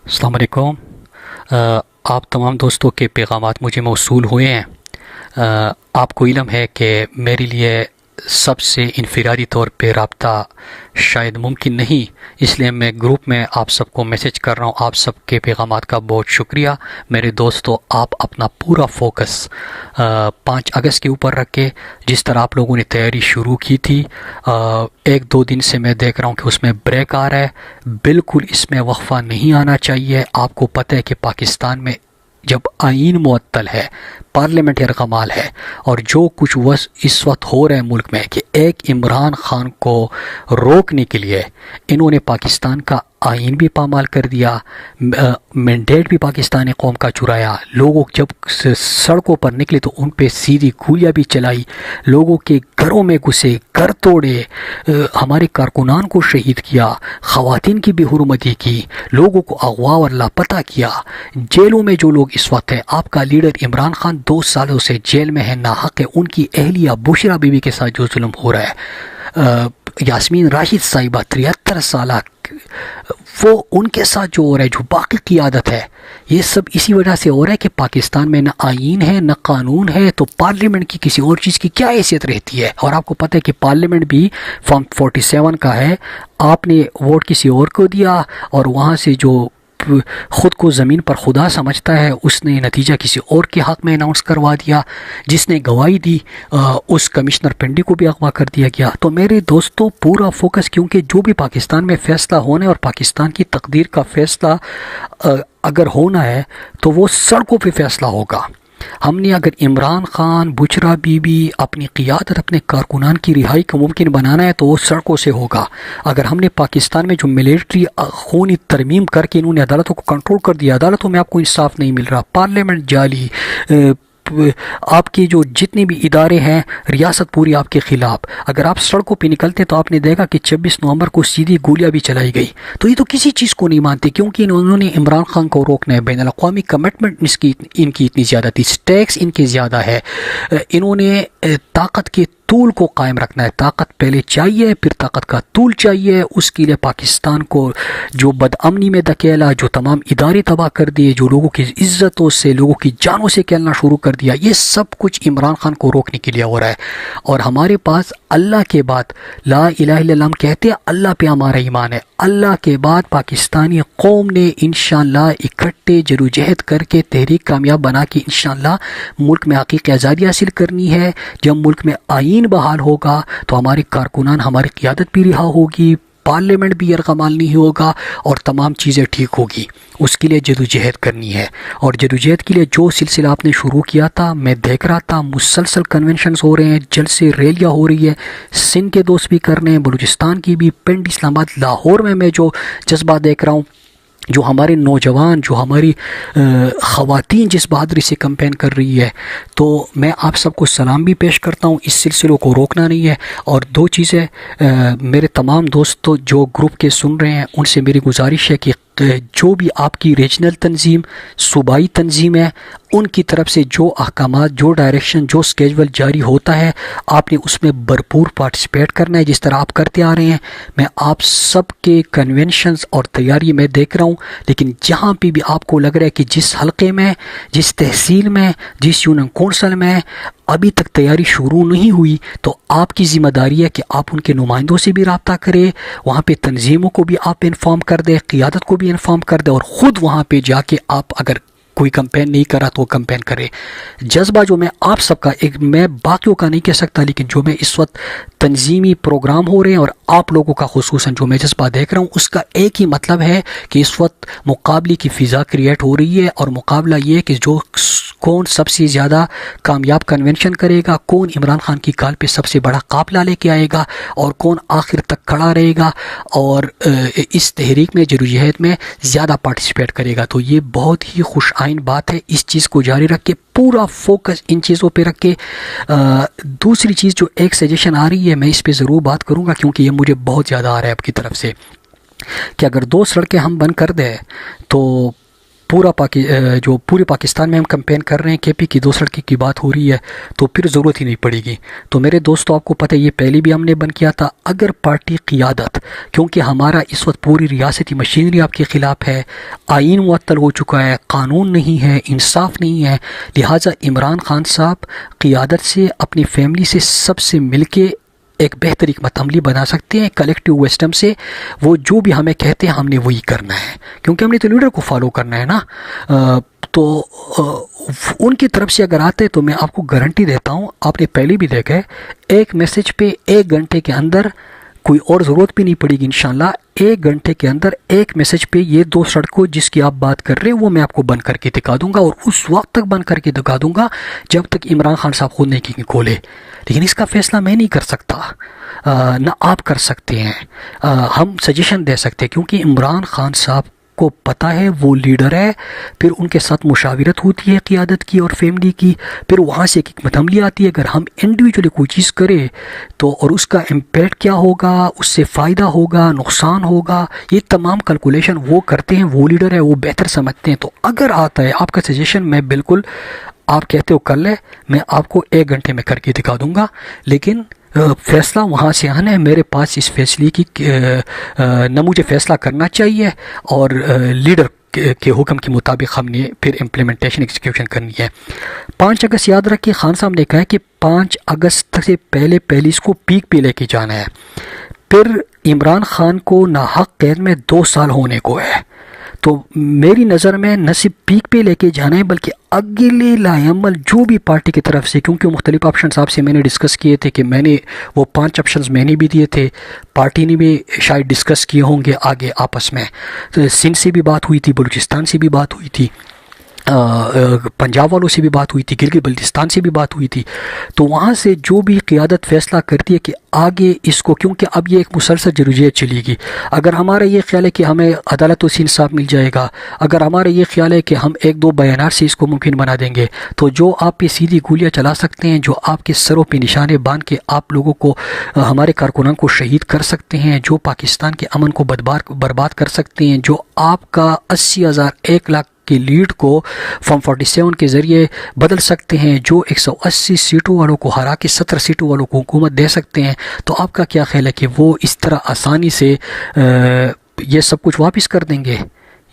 السلام علیکم۔ آپ تمام دوستوں کے پیغامات مجھے موصول ہوئے ہیں۔ آپ کو علم ہے کہ میرے لیے سب سے انفرادی طور پہ رابطہ شاید ممکن نہیں، اس لیے میں گروپ میں آپ سب کو میسج کر رہا ہوں۔ آپ سب کے پیغامات کا بہت شکریہ میرے دوستو۔ آپ اپنا پورا فوکس 5 اگست کے اوپر رکھ کے، جس طرح آپ لوگوں نے تیاری شروع کی تھی، 1-2 دن سے میں دیکھ رہا ہوں کہ اس میں بریک آ رہا ہے۔ بالکل اس میں وقفہ نہیں آنا چاہیے۔ آپ کو پتہ ہے کہ پاکستان میں جب آئین معطل ہے، پارلیمنٹ یرغمال ہے، اور جو کچھ اس وقت ہو رہا ہے ملک میں، کہ ایک عمران خان کو روکنے کے لیے انہوں نے پاکستان کا آئین بھی پامال کر دیا، مینڈیٹ بھی پاکستانی قوم کا چرایا، لوگوں جب سڑکوں پر نکلے تو ان پہ سیدھی گولیاں بھی چلائی، لوگوں کے گھروں میں گھسے، گھر توڑے، ہمارے کارکنان کو شہید کیا، خواتین کی بے حرمتی کی، لوگوں کو اغوا اور لاپتہ کیا، جیلوں میں جو لوگ اس وقت ہیں۔ آپ کا لیڈر عمران خان 2 سالوں سے جیل میں ہے، ناحق ہے۔ ان کی اہلیہ بشرا بیوی کے ساتھ جو ظلم ہو رہا ہے، یاسمین راشد صاحبہ 73 سالہ، وہ ان کے ساتھ جو ہو رہا ہے، جو باقی قیادت ہے، یہ سب اسی وجہ سے ہو رہا ہے کہ پاکستان میں نہ آئین ہے نہ قانون ہے، تو پارلیمنٹ کی کسی اور چیز کی کیا حیثیت رہتی ہے؟ اور آپ کو پتہ ہے کہ پارلیمنٹ بھی فارم 47 کا ہے، آپ نے ووٹ کسی اور کو دیا، اور وہاں سے جو خود کو زمین پر خدا سمجھتا ہے، اس نے نتیجہ کسی اور کے حق میں اناؤنس کروا دیا، جس نے گواہی دی اس کمشنر پنڈی کو بھی اغوا کر دیا گیا۔ تو میرے دوستوں، پورا فوکس، کیونکہ جو بھی پاکستان میں فیصلہ ہونا ہے اور پاکستان کی تقدیر کا فیصلہ اگر ہونا ہے تو وہ سڑکوں پہ فیصلہ ہوگا۔ ہم نے اگر عمران خان، بچرا بی بی، اپنی قیادت، اپنے کارکنان کی رہائی کو ممکن بنانا ہے تو وہ سڑکوں سے ہوگا۔ اگر ہم نے پاکستان میں جو ملٹری خونی ترمیم کر کے انہوں نے عدالتوں کو کنٹرول کر دیا، عدالتوں میں آپ کو انصاف نہیں مل رہا، پارلیمنٹ جعلی، آپ کے جو جتنے بھی ادارے ہیں، ریاست پوری آپ کے خلاف، اگر آپ سڑکوں پہ نکلتے تو آپ نے دیکھا کہ 26 نومبر کو سیدھی گولیاں بھی چلائی گئی۔ تو یہ تو کسی چیز کو نہیں مانتے، کیونکہ انہوں نے عمران خان کو روکنا ہے۔ بین الاقوامی کمٹمنٹ ان کی اتنی زیادہ تھی، ٹیکس ان کے زیادہ ہے، انہوں نے طاقت کے طول کو قائم رکھنا ہے۔ طاقت پہلے چاہیے، پھر طاقت کا طول چاہیے۔ اس کے لیے پاکستان کو جو بدامنی میں دھکیلا، جو تمام ادارے تباہ کر دیے، جو لوگوں کی عزتوں سے، لوگوں کی جانوں سے کھیلنا شروع کر دیا، یہ سب کچھ عمران خان کو روکنے کے لیے ہو رہا ہے۔ اور ہمارے پاس اللہ کے بعد، لا الہ الا اللہ، ہم کہتے ہیں اللہ پہ ہمارا ایمان ہے، اللہ کے بعد پاکستانی قوم نے انشاءاللہ اکٹھے جدوجہد کر کے تحریک کامیاب بنا کے انشاءاللہ ملک میں حقیقی آزادی حاصل کرنی ہے۔ جب ملک میں آئین بحال ہوگا تو ہمارے کارکنان، ہماری قیادت بھی رہا ہوگی، پارلیمنٹ بھی یرغمال نہیں ہوگا، اور تمام چیزیں ٹھیک ہوگی۔ اس کے لیے جدوجہد کرنی ہے، اور جدوجہد کے لیے جو سلسلہ آپ نے شروع کیا تھا، میں دیکھ رہا تھا مسلسل کنونشنز ہو رہے ہیں، جلد سے ریلیاں ہو رہی ہے، سندھ کے دوست بھی کر رہے ہیں، بلوچستان کی بھی، پنڈ، اسلام آباد، لاہور میں جو جذبہ دیکھ رہا ہوں، جو ہمارے نوجوان، جو ہماری خواتین جس بہادری سے کمپین کر رہی ہے، تو میں آپ سب کو سلام بھی پیش کرتا ہوں۔ اس سلسلوں کو روکنا نہیں ہے۔ اور 2 چیزیں میرے تمام دوستوں جو گروپ کے سن رہے ہیں، ان سے میری گزارش ہے کہ جو بھی آپ کی ریجنل تنظیم، صوبائی تنظیم ہے، ان کی طرف سے جو احکامات، جو ڈائریکشن، جو اسکیجول جاری ہوتا ہے، آپ نے اس میں بھرپور پارٹیسپیٹ کرنا ہے، جس طرح آپ کرتے آ رہے ہیں۔ میں آپ سب کے کنونشنز اور تیاری میں دیکھ رہا ہوں، لیکن جہاں پہ بھی آپ کو لگ رہا ہے کہ جس حلقے میں، جس تحصیل میں، جس یونین کونسل میں ابھی تک تیاری شروع نہیں ہوئی، تو آپ کی ذمہ داری ہے کہ آپ ان کے نمائندوں سے بھی رابطہ کریں، وہاں پہ تنظیموں کو بھی آپ انفارم کر دیں، قیادت کو بھی انفارم کر دیں، اور خود وہاں پہ جا کے آپ، اگر کوئی کمپین نہیں کرا تو وہ کمپین کرے۔ جذبہ جو میں آپ سب کا، ایک میں باقیوں کا نہیں کہہ سکتا، لیکن جو میں اس وقت تنظیمی پروگرام ہو رہے ہیں اور آپ لوگوں کا خصوصاً جو میں جذبہ دیکھ رہا ہوں، اس کا ایک ہی مطلب ہے کہ اس وقت مقابلے کی فضا کریٹ ہو رہی ہے، اور مقابلہ یہ ہے کہ جو کون سب سے زیادہ کامیاب کنونشن کرے گا، کون عمران خان کی کال پہ سب سے بڑا قافلہ لے کے آئے گا، اور کون آخر تک کھڑا رہے گا اور اس تحریک میں، جدوجہد میں زیادہ پارٹیسپیٹ کرے گا۔ تو یہ بہت ہی خوش آئند بات ہے۔ اس چیز کو جاری رکھ کے، پورا فوکس ان چیزوں پہ رکھ کے۔ دوسری چیز جو ایک سجیشن آ رہی ہے، میں اس پہ ضرور بات کروں گا، کیونکہ یہ مجھے بہت زیادہ آ رہا ہے آپ کی طرف سے، کہ اگر 2 سڑکیں ہم بند کر دیں تو جو پورے پاکستان میں ہم کمپین کر رہے ہیں، کے پی کی 2 سڑکیں کی بات ہو رہی ہے، تو پھر ضرورت ہی نہیں پڑے گی۔ تو میرے دوستو، آپ کو پتہ ہے یہ پہلے بھی ہم نے بند کیا تھا۔ اگر پارٹی قیادت، کیونکہ ہمارا اس وقت پوری ریاستی مشینری آپ کے خلاف ہے، آئین معطل ہو چکا ہے، قانون نہیں ہے، انصاف نہیں ہے، لہٰذا عمران خان صاحب قیادت سے، اپنی فیملی سے، سب سے مل کے ایک بہتر حکمت عملی بنا سکتے ہیں۔ کلیکٹیو ویسٹم سے وہ جو بھی ہمیں کہتے ہیں ہم نے وہی کرنا ہے، کیونکہ ہم نے تو لیڈر کو فالو کرنا ہے نا۔ تو ان کی طرف سے اگر آتے تو میں آپ کو گارنٹی دیتا ہوں، آپ نے پہلے بھی دیکھا ہے، ایک میسج پہ 1 گھنٹے کے اندر، کوئی اور ضرورت بھی نہیں پڑے گی انشاءاللہ، 1 گھنٹے کے اندر ایک میسج پہ یہ 2 سڑکوں جس کی آپ بات کر رہے ہیں وہ میں آپ کو بند کر کے دکھا دوں گا، اور اس وقت تک بند کر کے دکھا دوں گا جب تک عمران خان صاحب خود نہیں کھولے۔ لیکن اس کا فیصلہ میں نہیں کر سکتا، نہ آپ کر سکتے ہیں، ہم سجیشن دے سکتے ہیں، کیونکہ عمران خان صاحب کو پتہ ہے وہ لیڈر ہے، پھر ان کے ساتھ مشاورت ہوتی ہے قیادت کی اور فیملی کی، پھر وہاں سے ایک حکمت عملی آتی ہے۔ اگر ہم انڈیویجولی کوئی چیز کرے تو، اور اس کا امپیکٹ کیا ہوگا، اس سے فائدہ ہوگا، نقصان ہوگا، یہ تمام کیلکولیشن وہ کرتے ہیں، وہ لیڈر ہے، وہ بہتر سمجھتے ہیں۔ تو اگر آتا ہے آپ کا سجیشن، میں بالکل، آپ کہتے ہو کر لے، میں آپ کو 1 گھنٹے میں کر کے دکھا دوں گا، لیکن فیصلہ وہاں سے آنا ہے۔ میرے پاس اس فیصلے کی نہ مجھے فیصلہ کرنا چاہیے، اور لیڈر کے حکم کے مطابق ہم نے پھر امپلیمنٹیشن ایگزیکیوشن کرنی ہے۔ 5 اگست یاد رکھیے، خان صاحب نے کہا ہے کہ 5 اگست سے پہلے اس کو پیک پہ لے کے جانا ہے۔ پھر عمران خان کو ناحق قید میں 2 سال ہونے کو ہے، تو میری نظر میں نہ صرف پیک پہ لے کے جانا ہے بلکہ اگلے لائحہ عمل جو بھی پارٹی کی طرف سے، کیونکہ مختلف آپشنز آپ سے میں نے ڈسکس کیے تھے، کہ میں نے وہ 5 آپشنز میں نے بھی دیے تھے، پارٹی نے بھی شاید ڈسکس کیے ہوں گے آگے آپس میں۔ تو سندھ سے بھی بات ہوئی تھی، بلوچستان سے بھی بات ہوئی تھی، پنجاب والوں سے بھی بات ہوئی تھی، گلگت بلتستان سے بھی بات ہوئی تھی۔ تو وہاں سے جو بھی قیادت فیصلہ کرتی ہے کہ آگے اس کو، کیونکہ اب یہ ایک مسلسل جدوجہد چلے گی، اگر ہمارا یہ خیال ہے کہ ہمیں عدالت و انصاف مل جائے گا، اگر ہمارا یہ خیال ہے کہ ہم 1-2 بیانات سے اس کو ممکن بنا دیں گے، تو جو آپ پہ سیدھی گولیاں چلا سکتے ہیں، جو آپ کے سروں پہ نشانے باندھ کے آپ لوگوں کو، ہمارے کارکنان کو شہید کر سکتے ہیں، جو پاکستان کے امن کو برباد کر سکتے ہیں، جو آپ کا 80,000 1 لاکھ کی لیڈ کو فارم 47 کے ذریعے بدل سکتے ہیں، جو 180 سیٹوں والوں کو ہرا کے 17 سیٹوں والوں کو حکومت دے سکتے ہیں، تو آپ کا کیا خیال ہے کہ وہ اس طرح آسانی سے یہ سب کچھ واپس کر دیں گے؟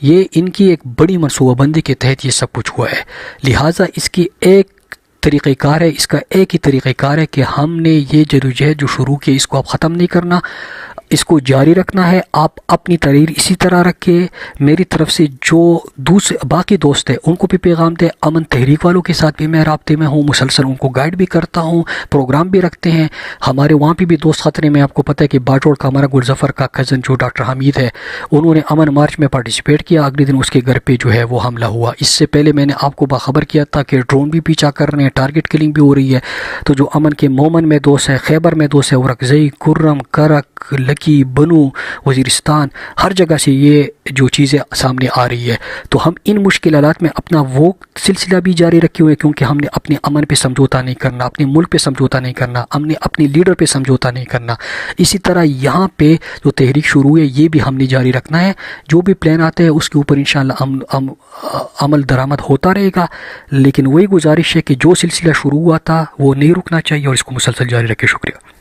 یہ ان کی ایک بڑی منصوبہ بندی کے تحت یہ سب کچھ ہوا ہے، لہٰذا اس کی ایک طریقہ کار ہے، اس کا ایک ہی طریقہ کار ہے کہ ہم نے یہ جدوجہد جو شروع کی اس کو اب ختم نہیں کرنا، اس کو جاری رکھنا ہے۔ آپ اپنی تحریر اسی طرح رکھے، میری طرف سے جو دوسرے باقی دوست ہیں ان کو بھی پیغام دے، امن تحریک والوں کے ساتھ بھی میں رابطے میں ہوں، مسلسل ان کو گائیڈ بھی کرتا ہوں، پروگرام بھی رکھتے ہیں ہمارے وہاں پہ بھی دوست خطرے میں۔ آپ کو پتہ ہے کہ باجوڑ کا ہمارا گلظفر کا کزن جو ڈاکٹر حمید ہے، انہوں نے امن مارچ میں پارٹیسپیٹ کیا، اگلے دن اس کے گھر پہ جو ہے وہ حملہ ہوا۔ اس سے پہلے میں نے آپ کو باخبر کیا تھا کہ ڈرون بھی پیچھا کر رہے ہیں، ٹارگٹ کلنگ بھی ہو رہی ہے۔ تو جو امن کے مومن میں دوست ہے، خیبر میں دوست ہے، ورکزئی، کرم، کرک، لکی، بنو، وزیرستان، ہر جگہ سے یہ جو چیزیں سامنے آ رہی ہے، تو ہم ان مشکلات میں اپنا وہ سلسلہ بھی جاری رکھے ہوئے، کیونکہ ہم نے اپنے امن پہ سمجھوتا نہیں کرنا، اپنے ملک پہ سمجھوتا نہیں کرنا، ہم نے اپنے لیڈر پہ سمجھوتا نہیں کرنا۔ اسی طرح یہاں پہ جو تحریک شروع ہے یہ بھی ہم نے جاری رکھنا ہے، جو بھی پلان آتے ہیں اس کے اوپر انشاءاللہ عمل درآمد ہوتا رہے گا، لیکن وہی گزارش ہے کہ جو سلسلہ شروع ہوا تھا وہ نہیں رکنا چاہیے اور اس کو مسلسل جاری رکھے۔ شکریہ۔